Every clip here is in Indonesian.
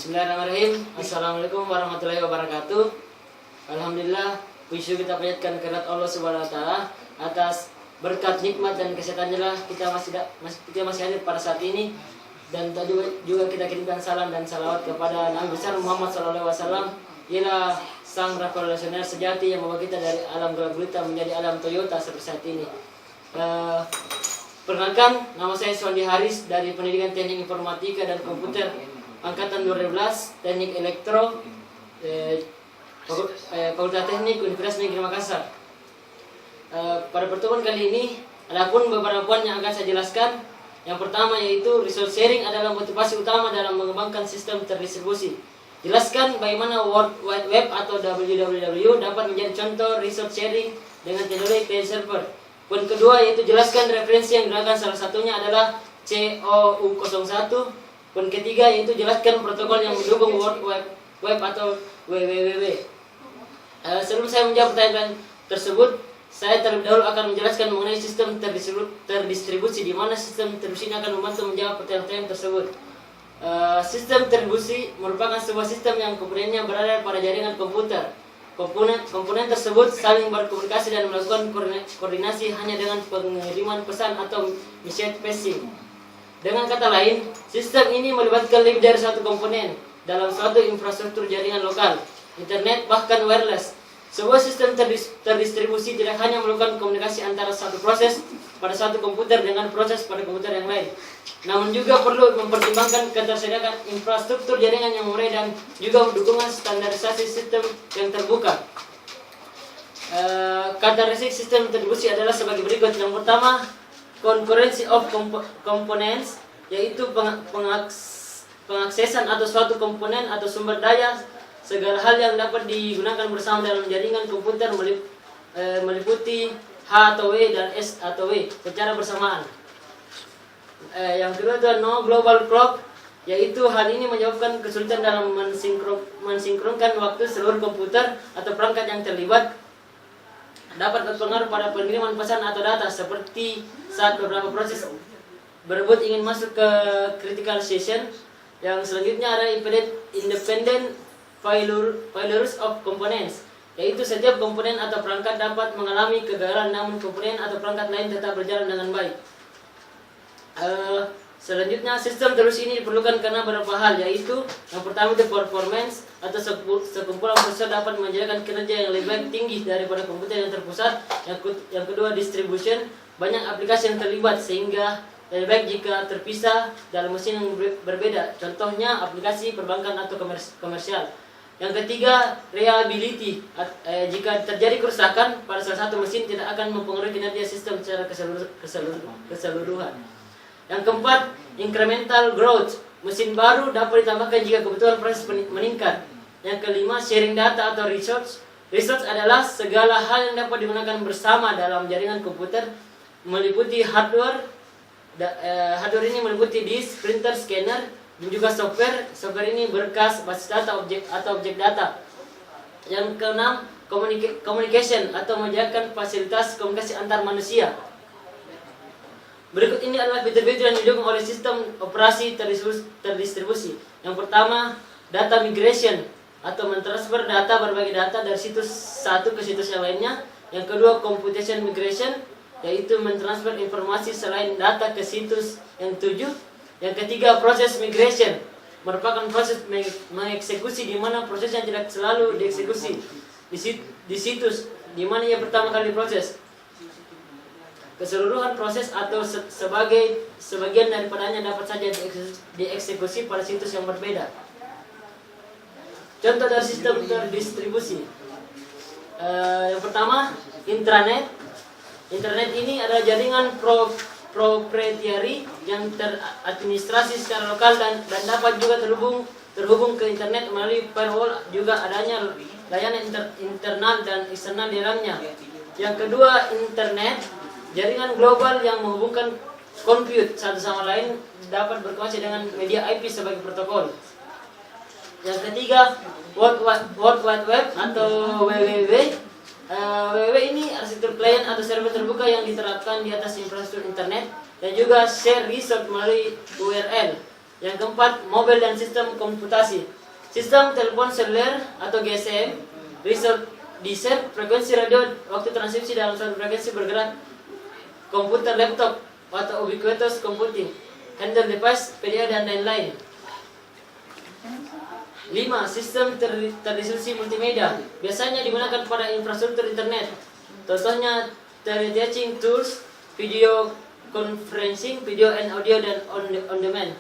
Bismillahirrahmanirrahim. Assalamualaikum warahmatullahi wabarakatuh. Alhamdulillah, puji kita panjatkan kehadirat Allah Subhanahu wa taala atas berkat nikmat dan kesehatannya lah kita masih hadir pada saat ini, dan tadi juga kita kirimkan salam dan salawat kepada Nabi besar Muhammad SAW. Ialah sang revolusioner sejati yang membawa kita dari alam gelap gulita menjadi alam Toyota seperti saat ini. Perkenalkan, nama saya Suwandi Haris dari Pendidikan Teknik Informatika dan Komputer Angkatan 2012, Teknik Elektro, Fakultas Teknik Universitas Negeri Makassar. Pada pertemuan kali ini, ada pun beberapa poin yang akan saya jelaskan. Yang pertama yaitu resource sharing adalah motivasi utama dalam mengembangkan sistem terdistribusi. Jelaskan bagaimana World Wide Web atau WWW dapat menjadi contoh resource sharing dengan teknologi client server. Poin kedua yaitu jelaskan referensi yang digunakan, salah satunya adalah COU01. Poin ketiga yaitu jelaskan protokol yang mendukung World Wide Web atau WWW. Sebelum saya menjawab pertanyaan tersebut, saya terlebih dahulu akan menjelaskan mengenai sistem terdistribusi, di mana sistem terdistribusi ini akan membantu menjawab pertanyaan tersebut. Sistem terdistribusi merupakan sebuah sistem yang komponennya berada pada jaringan komputer. Komponen tersebut saling berkomunikasi dan melakukan koordinasi hanya dengan pengiriman pesan atau message passing. Dengan kata lain, sistem ini melibatkan lebih dari satu komponen dalam suatu infrastruktur jaringan lokal, internet, bahkan wireless. Sebuah sistem terdistribusi tidak hanya melakukan komunikasi antara satu proses pada satu komputer dengan proses pada komputer yang lain, namun juga perlu mempertimbangkan ketersediaan infrastruktur jaringan yang memadai dan juga dukungan standarisasi sistem yang terbuka. Karakteristik sistem terdistribusi adalah sebagai berikut. Yang pertama, concurrency of components, yaitu pengaksesan atau suatu komponen atau sumber daya, segala hal yang dapat digunakan bersama dalam jaringan komputer meliputi H atau W dan S atau W secara bersamaan. Yang kedua adalah no global clock, yaitu hal ini menyebabkan kesulitan dalam mensinkronkan waktu seluruh komputer atau perangkat yang terlibat, dapat berpengaruh pada pengiriman pesan atau data, seperti saat beberapa proses berebut ingin masuk ke critical session. Yang selanjutnya ada independent failures of components, yaitu setiap komponen atau perangkat dapat mengalami kegagalan namun komponen atau perangkat lain tetap berjalan dengan baik. Selanjutnya, sistem terus ini diperlukan karena beberapa hal, yaitu yang pertama itu performance atau sekumpulan prosesor dapat menjalankan kinerja yang lebih tinggi daripada komputer yang terpusat. Yang kedua, distribution, banyak aplikasi yang terlibat sehingga lebih baik jika terpisah dalam mesin yang berbeda, contohnya aplikasi perbankan atau komersial. Yang ketiga, reliability, jika terjadi kerusakan pada salah satu mesin tidak akan mempengaruhi kinerja sistem secara keseluruhan. Yang keempat, incremental growth, mesin baru dapat ditambahkan jika kebutuhan proses meningkat. Yang kelima, sharing data atau resource. Resource adalah segala hal yang dapat digunakan bersama dalam jaringan komputer, meliputi hardware. Hardware ini meliputi disk, printer, scanner, dan juga software. Software ini berkas, basis data, objek data. Yang keenam, communication atau menyediakan fasilitas komunikasi antar manusia. Berikut ini adalah fitur-fitur yang didukung oleh sistem operasi terdistribusi. Yang pertama, data migration atau mentransfer data, berbagai data dari situs satu ke situs yang lainnya. Yang kedua, computation migration, yaitu mentransfer informasi selain data ke situs yang dituju. Yang ketiga, proses migration, merupakan proses mengeksekusi di mana prosesnya tidak selalu dieksekusi di situs di mana ia pertama kali diproses. Keseluruhan proses atau sebagian daripadanya dapat saja dieksekusi pada situs yang berbeda. Contoh dari sistem terdistribusi. Yang pertama, intranet. Internet ini adalah jaringan proprietary yang teradministrasi secara lokal dan dapat juga terhubung ke internet melalui firewall, juga adanya layanan internal dan eksternal di dalamnya. Yang kedua, internet, jaringan global yang menghubungkan compute satu sama lain, dapat berkoneksi dengan media IP sebagai protokol. Yang ketiga, World Wide Web atau WWW. WWW ini arsitektur client atau server terbuka yang diterapkan di atas infrastruktur internet dan juga share resource melalui URL. Yang keempat, mobile dan sistem komputasi. Sistem telepon seluler atau GSM, resource diser, frekuensi radio, waktu transmisi dalam satu frekuensi bergerak, komputer laptop atau ubiquitous computing, handle device, PDA dan lain-lain. 5. Sistem terdistribusi multimedia biasanya digunakan pada infrastruktur internet. Contohnya teletexting tools, video conferencing, video and audio dan on demand.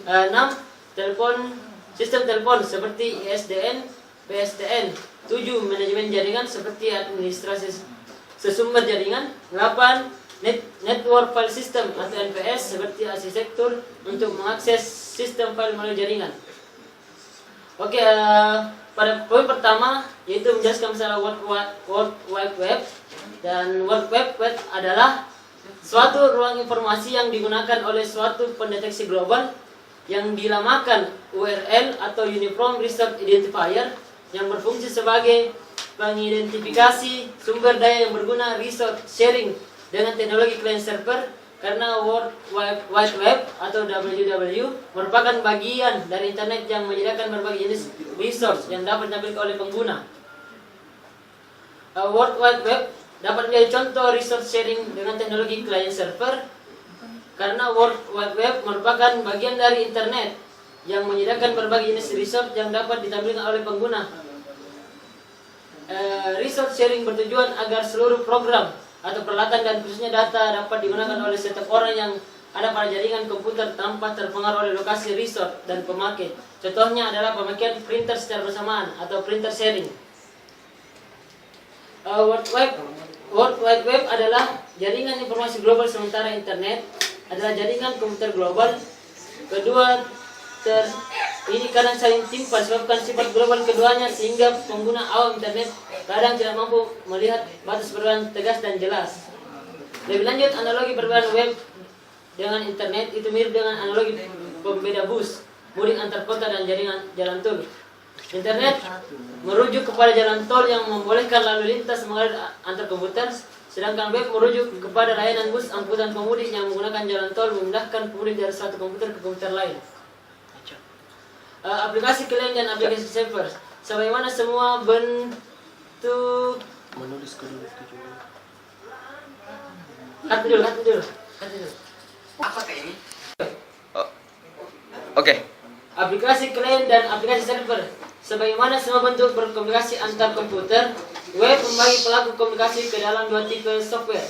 6. Sistem telepon seperti ISDN, PSTN. 7. Manajemen jaringan seperti administrasi sesumber jaringan. 8. Network File System atau NFS seperti arsitektur untuk mengakses sistem file melalui jaringan. Oke, pada poin pertama yaitu menjelaskan masalah World Wide Web. Dan World Wide Web adalah suatu ruang informasi yang digunakan oleh suatu pendeteksi global yang dinamakan URL atau Uniform Resource Identifier yang berfungsi sebagai pengidentifikasi sumber daya yang berguna resource sharing dengan teknologi client server. Karena World Wide Web atau WWW merupakan bagian dari internet yang menyediakan berbagai jenis resource yang dapat dimiliki oleh pengguna. World Wide Web dapat menjadi contoh resource sharing dengan teknologi client server. Karena World Wide Web merupakan bagian dari internet yang menyediakan berbagai jenis resource yang dapat ditampilkan oleh pengguna. Resource sharing bertujuan agar seluruh program atau peralatan dan khususnya data dapat digunakan oleh setiap orang yang ada pada jaringan komputer tanpa terpengaruh oleh lokasi resource dan pemakai. Contohnya adalah pemakaian printer secara bersamaan atau printer sharing. World Wide Web adalah jaringan informasi global, sementara internet adalah jaringan komputer global. Kedua ini kadang saling timpang sebabkan sifat global keduanya sehingga pengguna awam internet kadang tidak mampu melihat batas perbedaan tegas dan jelas. Lebih lanjut, analogi perbedaan web dengan internet itu mirip dengan analogi pembeda bus, mudik antar kota dan jaringan jalan tol. Internet merujuk kepada jalan tol yang membolehkan lalu lintas mengalir antar komputer, sedangkan web merujuk kepada layanan bus angkutan pemudik yang menggunakan jalan tol memindahkan pemudik dari satu komputer ke komputer lain. Aplikasi klien dan aplikasi server, sebagaimana semua bentuk menulis kedua. cut dulu. Apa kayak ini? Oke. Aplikasi klien dan aplikasi server, sebagaimana semua bentuk berkomunikasi antar komputer, web membagi pelaku komunikasi ke dalam dua tipe software,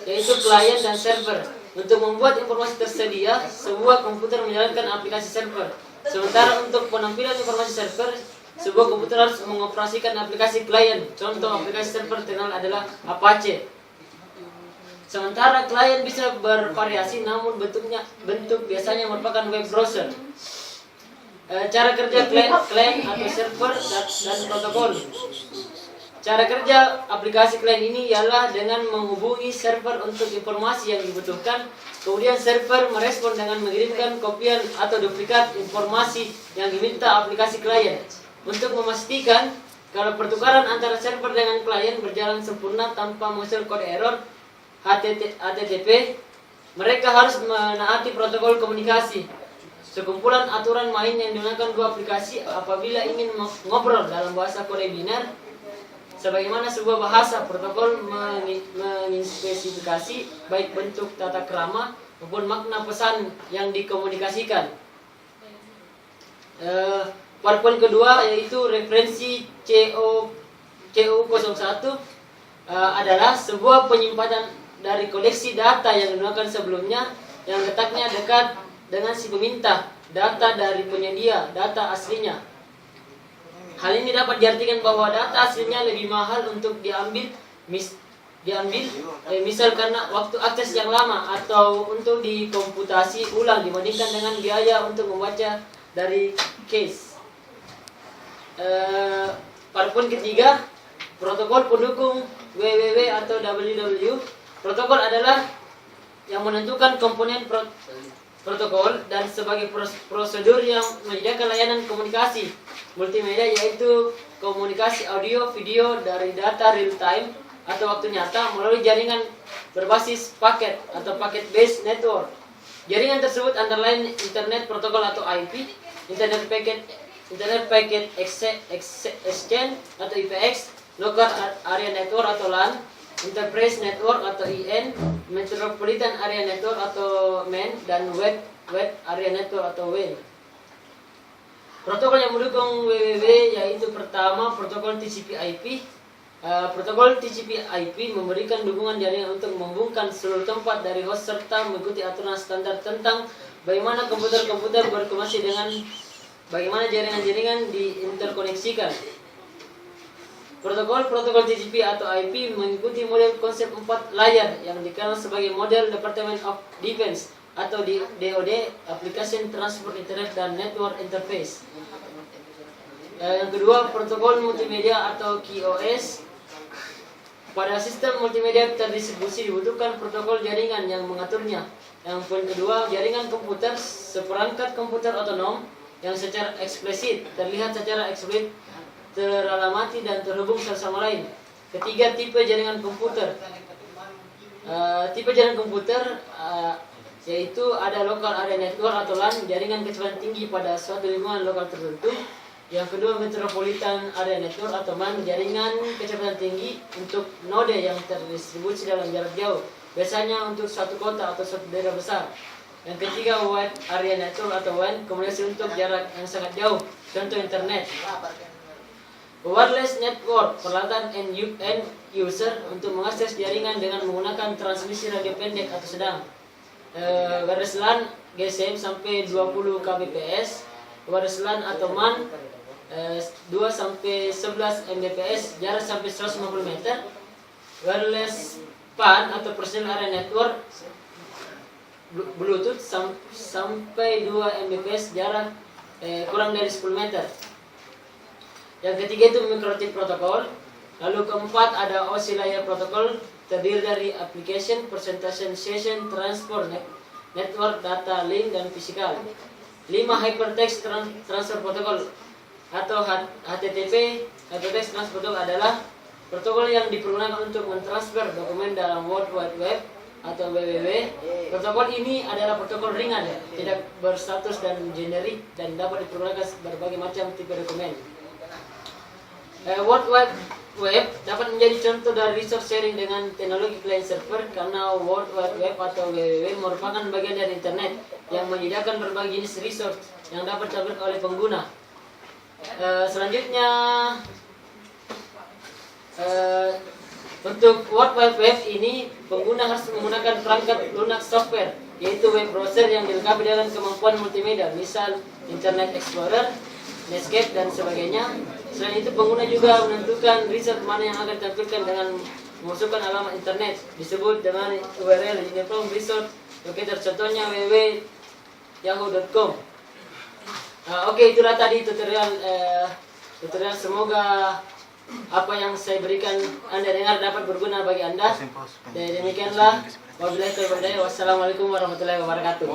yaitu klien dan server. Untuk membuat informasi tersedia, sebuah komputer menjalankan aplikasi server. Sementara untuk penampilan informasi server, sebuah komputer harus mengoperasikan aplikasi klien. Contoh aplikasi server terkenal adalah Apache. Sementara klien bisa bervariasi, namun bentuk biasanya merupakan web browser. Cara kerja klien atau server dan protokol. Cara kerja aplikasi klien ini ialah dengan menghubungi server untuk informasi yang dibutuhkan. Kemudian server merespon dengan mengirimkan kopian atau duplikat informasi yang diminta aplikasi klien. Untuk memastikan kalau pertukaran antara server dengan klien berjalan sempurna tanpa menghasilkan kode error HTTP, mereka harus menaati protokol komunikasi. Sekumpulan aturan main yang digunakan dua aplikasi apabila ingin ngobrol dalam bahasa kode biner. Sebagaimana sebuah bahasa, protokol menginspesifikasi baik bentuk tata krama maupun makna pesan yang dikomunikasikan. Pada poin kedua yaitu referensi CU01 adalah sebuah penyimpanan dari koleksi data yang digunakan sebelumnya yang letaknya dekat dengan si peminta data dari penyedia data aslinya. Hal ini dapat diartikan bahwa data aslinya lebih mahal untuk diambil, misal karena waktu akses yang lama atau untuk dikomputasi ulang dibandingkan dengan biaya untuk membaca dari case. Pada poin ketiga, protokol pendukung WWW atau WWW. Protokol adalah yang menentukan komponen protokol dan sebagai prosedur yang menyediakan layanan komunikasi multimedia, yaitu komunikasi audio video dari data real time atau waktu nyata melalui jaringan berbasis paket atau packet based network. Jaringan tersebut antara lain Internet Protokol atau IP, Internet Packet Exchange atau IPX, Local Area Network atau LAN, Enterprise Network atau IN, Metropolitan Area Network atau MEN, dan Web Area Network atau WAN. Protokol yang mendukung WWW yaitu pertama protokol TCP/IP. Protokol TCP/IP memberikan dukungan jaringan untuk menghubungkan seluruh tempat dari host serta mengikuti aturan standar tentang bagaimana komputer-komputer berkomunikasi dengan bagaimana jaringan-jaringan diinterkoneksikan. Protokol TCP atau IP mengikuti model konsep 4 layar yang dikenal sebagai model Department of Defense atau DoD, Application Transport Internet dan Network Interface. Yang kedua, protokol multimedia atau QoS. Pada sistem multimedia terdistribusi dibutuhkan protokol jaringan yang mengaturnya. Yang poin kedua, jaringan komputer seperangkat komputer otonom yang secara eksplisit terlihat secara eksplisit teralamati dan terhubung satu sama lain. Ketiga, tipe jaringan komputer. Tipe jaringan komputer yaitu ada local area network atau LAN, jaringan kecepatan tinggi pada suatu lingkungan lokal tertentu. Yang kedua, metropolitan area network atau MAN, jaringan kecepatan tinggi untuk node yang terdistribusi dalam jarak jauh, biasanya untuk suatu kota atau suatu daerah besar. Yang ketiga, wide area network atau WAN, komunikasi untuk jarak yang sangat jauh, contoh internet. Wireless network, peralatan end user untuk mengakses jaringan dengan menggunakan transmisi radio pendek atau sedang. Wireless LAN, GSM sampai 20 kbps. Wireless LAN atau MAN 2 sampai 11 Mbps, jarak sampai 150 meter. Wireless PAN atau Personal Area Network Bluetooth sampai 2 Mbps, jarak kurang dari 10 meter. Yang ketiga itu Microtip Protocol. Lalu keempat ada OSI Layer Protocol, terdiri dari Application, Presentation, Session, Transport, Network, Data, Link, dan Physical. 5 Hypertext Transfer Protocol atau HTTP. Hypertext Transfer Protocol adalah protokol yang dipergunakan untuk mentransfer dokumen dalam World Wide Web atau WWW. Protokol ini adalah protokol ringan, tidak berstatus dan generik, dan dapat dipergunakan berbagai macam tipe dokumen. World Wide Web dapat menjadi contoh dari resource sharing dengan teknologi client server karena World Wide Web atau WWW merupakan bagian dari internet yang menyediakan berbagai jenis resource yang dapat ditampilkan oleh pengguna. Selanjutnya, untuk World Wide Web ini pengguna harus menggunakan perangkat lunak software, yaitu web browser yang dilengkapi dengan kemampuan multimedia, misal Internet Explorer, Netscape, dan sebagainya. Selain itu, pengguna juga menentukan result mana yang akan ditampilkan dengan memasukkan alamat internet, disebut dengan URL Uniform Result Locator, contohnya www.yahoo.com. Oke, itulah tadi tutorial. Semoga apa yang saya berikan Anda dengar dapat berguna bagi Anda. Dan demikianlah. Wassalamualaikum warahmatullahi wabarakatuh.